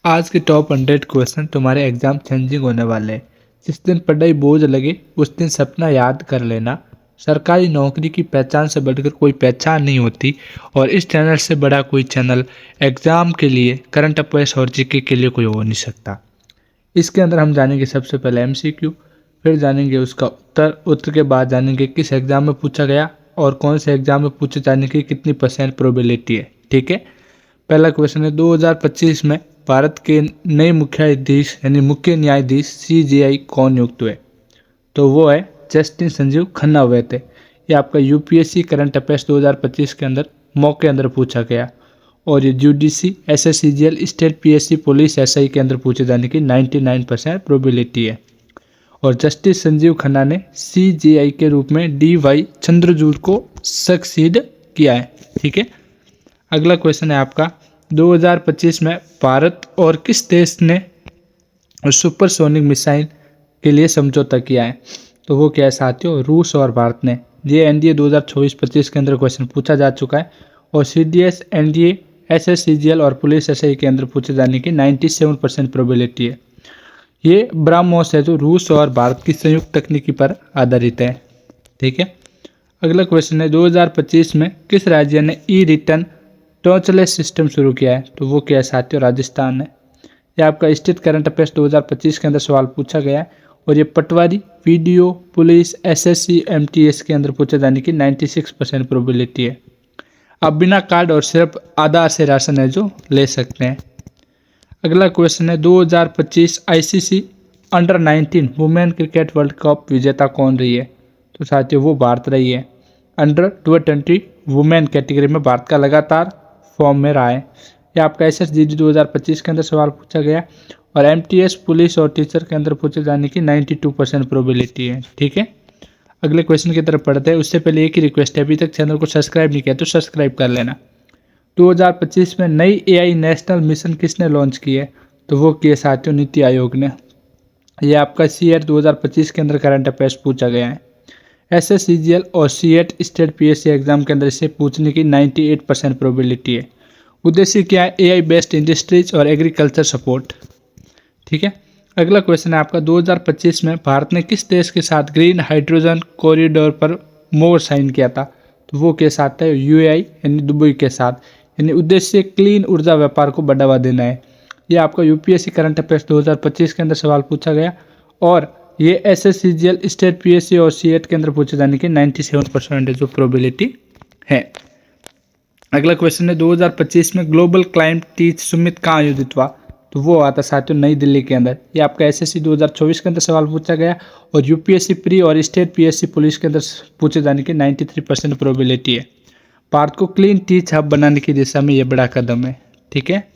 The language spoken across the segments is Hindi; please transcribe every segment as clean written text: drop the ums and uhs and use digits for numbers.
आज के टॉप 100 क्वेश्चन तुम्हारे एग्जाम चेंजिंग होने वाले हैं। जिस दिन पढ़ाई बोझ लगे उस दिन सपना याद कर लेना। सरकारी नौकरी की पहचान से बढ़कर कोई पहचान नहीं होती और इस चैनल से बड़ा कोई चैनल एग्जाम के लिए करंट अफेयर्स और जीके के लिए कोई हो नहीं सकता। इसके अंदर हम जानेंगे सबसे पहले एमसीक्यू, फिर जानेंगे उसका उत्तर के बाद जानेंगे किस एग्जाम में पूछा गया और कौन से एग्जाम में पूछे जाने की कितनी % प्रोबेबिलिटी है। ठीक है, पहला क्वेश्चन है 2025 में भारत के नए मुख्याधीश यानी मुख्य न्यायाधीश सीजेआई कौन नियुक्त हुए? तो वो है जस्टिस संजीव खन्ना हुए थे। ये आपका यूपीएससी करंट अफेयर्स 2025 के अंदर मॉक के अंदर पूछा गया और ये UDC SSC CGL state PSC police SI के अंदर पूछे जाने की 99% प्रोबेबिलिटी है। और जस्टिस संजीव खन्ना ने सीजेआई के रूप में डीवाई चंद्रचूड़ को सक्सीड किया है। ठीक है, अगला क्वेश्चन है आपका 2025 में भारत और किस देश ने सुपरसोनिक मिसाइल के लिए समझौता किया है? तो वो क्या है साथियों, रूस और भारत ने। ये एनडीए 2024-25 के अंदर क्वेश्चन पूछा जा चुका है और सीडीएस एनडीए एसएससीजीएल और पुलिस एसआई के अंदर पूछे जाने की 97% प्रोबेबिलिटी है। ये ब्रह्मोस है जो रूस और भारत की संयुक्त तकनीकी पर आधारित है। ठीक है, अगला क्वेश्चन है 2025 में किस राज्य ने ई रिटर्न टचलेस सिस्टम शुरू किया है? तो वो क्या है साथियों, राजस्थान है। यह आपका स्टेट करंट अफेयर्स 2025 के अंदर सवाल पूछा गया है और ये पटवारी पीडीओ पुलिस एसएससी एमटीएस के अंदर पूछे जाने की 96% प्रोबेबिलिटी है। आप बिना कार्ड और सिर्फ आधार से राशन है जो ले सकते हैं। अगला क्वेश्चन है 2025 ICC under 19 women cricket world cup विजेता कौन रही है? तो साथियों वो भारत रही है। अंडर 20 वुमेन कैटेगरी में भारत का लगातार फॉर्म में रहा है। यह आपका एसएसजीडी 2025 के अंदर सवाल पूछा गया और एमटीएस पुलिस और टीचर के अंदर पूछे जाने की 92% प्रोबेबिलिटी है। ठीक है, अगले क्वेश्चन की तरफ पढ़ते हैं। उससे पहले एक ही रिक्वेस्ट है, अभी तक चैनल को सब्सक्राइब नहीं किया तो सब्सक्राइब कर लेना। 2025 में नई एआई नेशनल मिशन किसने लॉन्च की है? तो वो किए साथियों नीति आयोग ने। यह आपका सीएट 2025 के अंदर करंट अफेयर्स पूछा गया है। एसएससीजीएल और सीएट स्टेट पीएससी एग्जाम के अंदर इसे पूछने की 98% प्रोबेबिलिटी है। उद्देश्य क्या है? एआई बेस्ड इंडस्ट्रीज और एग्रीकल्चर सपोर्ट। ठीक है, अगला क्वेश्चन है आपका 2025 में भारत ने किस देश के साथ ग्रीन हाइड्रोजन कॉरिडोर पर मोर साइन किया था? तो वो के साथ है यूएई यानी दुबई के साथ। यानी उद्देश्य क्लीन ऊर्जा व्यापार को बढ़ावा देना है। ये आपका यूपीएससी करंट अफेयर्स 2025 के अंदर सवाल पूछा गया और ये एसएससीजीएल स्टेट पीएससी और सीएट के अंदर पूछे जाने की 97% जो प्रोबेबिलिटी है। अगला क्वेश्चन है 2025 में ग्लोबल क्लाइमेट टीच समिट कहाँ आयोजित हुआ? तो वो आता साथियों नई दिल्ली के अंदर। ये आपका एसएससी 2024 के अंदर सवाल पूछा गया और यूपीएससी प्री और स्टेट पीएससी पुलिस के अंदर पूछे जाने की 93% प्रोबेबिलिटी है। भारत को क्लीन टीच हब बनाने की दिशा में ये बड़ा कदम है। ठीक है,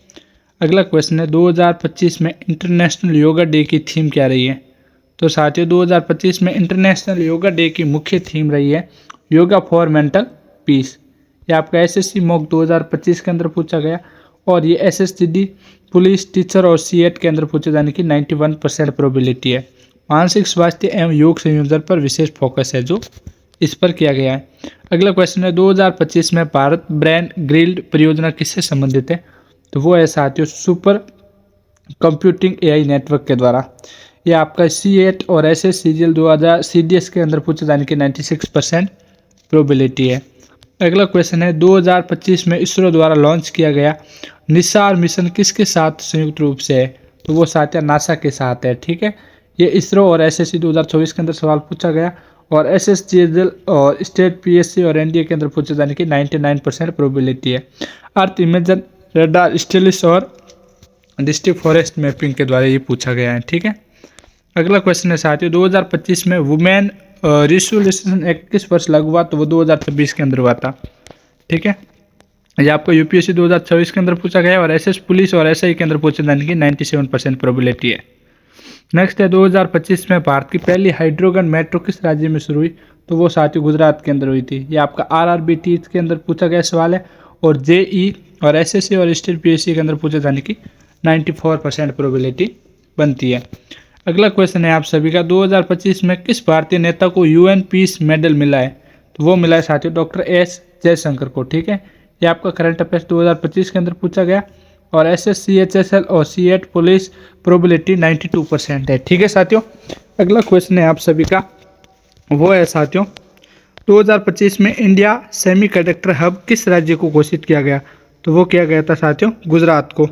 अगला क्वेश्चन है 2025 में इंटरनेशनल योगा डे की थीम क्या रही है? तो साथियों 2025 में इंटरनेशनल योगा डे की मुख्य थीम रही है योगा फॉर मेंटल पीस। ये आपका एसएससी मॉक 2025 के अंदर पूछा गया और ये एसएसजीडी पुलिस टीचर और सीएट के अंदर पूछे जाने की 91% प्रोबेबिलिटी है। मानसिक स्वास्थ्य एवं योग संयोजन पर विशेष फोकस है जो इस पर किया गया है। अगला क्वेश्चन है 2025 में भारत ब्रांड ग्रिल्ड परियोजना किससे संबंधित है? तो वो है साथियों सुपर कंप्यूटिंग एआई नेटवर्क के द्वारा। ये आपका सीएट और एसएससीजीएल 2000 सीडीएस के अंदर पूछे जाने की 96% प्रोबेबिलिटी है। अगला क्वेश्चन है 2025 में इसरो द्वारा लॉन्च किया गया निसार मिशन किसके साथ संयुक्त रूप से है? तो वो साथिया नासा के साथ है। ठीक है, ये इसरो और एसएससी 2024 के अंदर सवाल पूछा गया और एसएसजीएल और स्टेट पीएससी और एनडीए के अंदर पूछे जाने की 99% प्रोबेबिलिटी है। अर्थ इमेजन रडार स्टेलिस और डिस्ट्रिक्ट फॉरेस्ट मैपिंग के द्वारा ये पूछा गया है। ठीक है, अगला क्वेश्चन है साथियों 2025 में वुमेन रिसोल्यूशन एक्ट किस वर्ष लागू हुआ? तो वो 2026 के अंदर हुआ था। ठीक है, ये आपको यूपीएससी 2024 के अंदर पूछा गया और एसएस पुलिस और एसआई के अंदर पूछे जाने की 97% प्रोबेबिलिटी है। नेक्स्ट है 2025 में भारत की पहली हाइड्रोजन मेट्रो किस राज्य में शुरू हुई? तो वो साथियों गुजरात के अंदर हुई थी। ये आपका आरआरबी के अंदर पूछा गया सवाल है और जेई और एसएससी और स्टेट पीएससी के अंदर पूछे जाने की 94% प्रोबेबिलिटी बनती है। अगला क्वेश्चन है आप सभी का 2025 में किस भारतीय नेता को यूएन पीस मेडल मिला है? तो वो मिला है साथियों डॉक्टर एस जयशंकर को। ठीक है, ये आपका करंट अफेयर्स 2025 के अंदर पूछा गया और SSC HSL और C8 पुलिस प्रोबेबिलिटी 92% है। ठीक है साथियों, अगला क्वेश्चन है आप सभी का, वो है साथियों 2025 में इंडिया सेमीकंडक्टर हब किस राज्य को घोषित किया गया? तो वो किया गया था साथियों गुजरात को।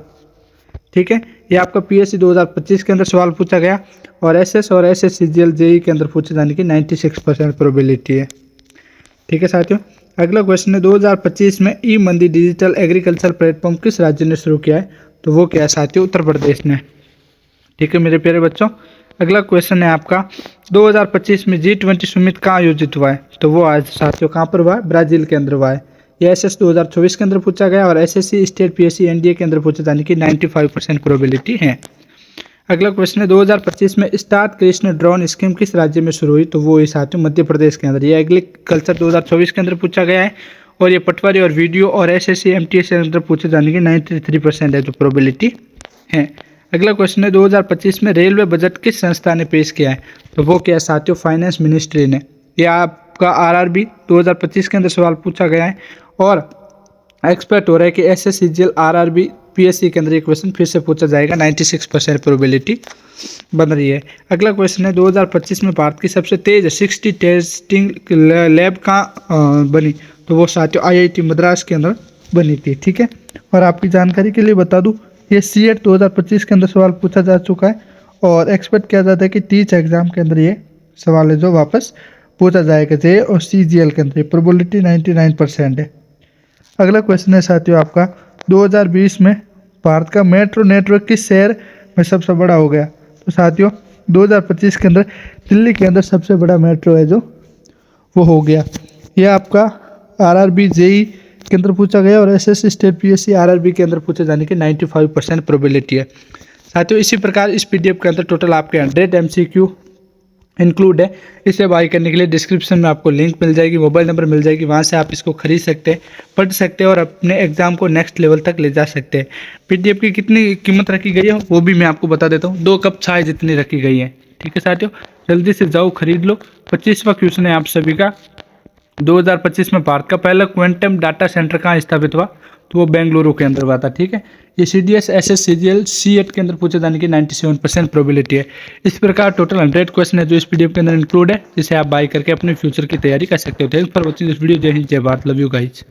ठीक है, ये आपका PSC 2025 के अंदर सवाल पूछा गया और SS और SSCGL JEE के अंदर पूछे जाने की 96% प्रोबेबिलिटी है। ठीक है साथियों, अगला क्वेश्चन है 2025 में ई मंडी डिजिटल एग्रीकल्चर प्लेटफॉर्म किस राज्य ने शुरू किया है? तो वो क्या है साथियों उत्तर प्रदेश ने। ठीक है मेरे प्यारे बच्चों, अगला क्वेश्चन है आपका 2025 में G20 समिट कहाँ आयोजित हुआ है? तो वो आज साथियों कहाँ पर हुआ है? ब्राजील के अंदर हुआ है। ये SS 2024 के अंदर पूछा गया और SSC स्टेट PSC NDA के अंदर पूछे जाने की 95% प्रोबेबिलिटी है। अगला क्वेश्चन है 2025 में स्टार्ट कृष्ण ड्रोन स्कीम किस राज्य में शुरू हुई? तो वो इस साथियों मध्य प्रदेश के अंदर। ये एग्रीकल्चर 2024 के अंदर पूछा गया है और ये पटवारी और वीडियो और SSC MTS के अंदर पूछे जाने की 93% है जो प्रोबेबिलिटी है। अगला क्वेश्चन है 2025 में रेलवे बजट किस संस्था ने पेश किया है? तो वो क्या है साथियों फाइनेंस मिनिस्ट्री ने। यह आपका RRB 2025 के अंदर सवाल पूछा गया है और एक्सपेक्ट हो रहा है कि SSCGL RRB PSC के अंदर ये क्वेश्चन फिर से पूछा जाएगा। 96% प्रोबेबिलिटी बन रही है। अगला क्वेश्चन है 2025 में भारत की सबसे तेज 60 टेस्टिंग लैब कहाँ बनी? तो वो साथियों IIT मद्रास के अंदर बनी थी। ठीक है, और आपकी जानकारी के लिए बता दूं ये C8 2025 के अंदर सवाल पूछा जा चुका है और एक्सपेक्ट किया जाता है कि टीच एग्जाम के अंदर ये सवाल है जो वापस पूछा जाएगा JEE और CGL के अंदर। प्रोबेबिलिटी 99% है। अगला क्वेश्चन है साथियों आपका 2020 में भारत का मेट्रो नेटवर्क किस शहर में सबसे बड़ा हो गया? तो साथियों 2025 के अंदर दिल्ली के अंदर सबसे बड़ा मेट्रो है जो वो हो गया। यह आपका RRB JEE के अंदर पूछा गया और SSC स्टेट PSC RRB के अंदर पूछे जाने की 95% प्रोबेबिलिटी है। साथियों इसी प्रकार इस PDF के अंदर टोटल आपके 100 MCQ इंक्लूड है। इसे बाई करने के लिए डिस्क्रिप्शन में आपको लिंक मिल जाएगी, मोबाइल नंबर मिल जाएगी, वहाँ से आप इसको खरीद सकते हैं, पढ़ सकते हैं और अपने एग्जाम को नेक्स्ट लेवल तक ले जा सकते हैं। PDF की कितनी कीमत रखी गई है वो भी मैं आपको बता देता हूँ, 2 कप चाय जितनी रखी गई है। ठीक है साथियों, जल्दी से जाओ खरीद लो। 25वां क्वेश्चन है आप सभी का 2025 में भारत का पहला क्वांटम डाटा सेंटर कहाँ स्थापित हुआ? तो वो बेंगलुरु के अंदर हुआ था। ठीक है, ये CDS SSCGL C8 के अंदर पूछे जाने की 97% प्रोबेबिलिटी है। इस प्रकार टोटल 100 क्वेश्चन है जो इस PDF के अंदर इंक्लूड है, जिसे आप बाई करके अपने फ्यूचर की तैयारी कर सकते हो। Thanks for watching this video. जय हिंद, जय भारत, लव यू गाइज।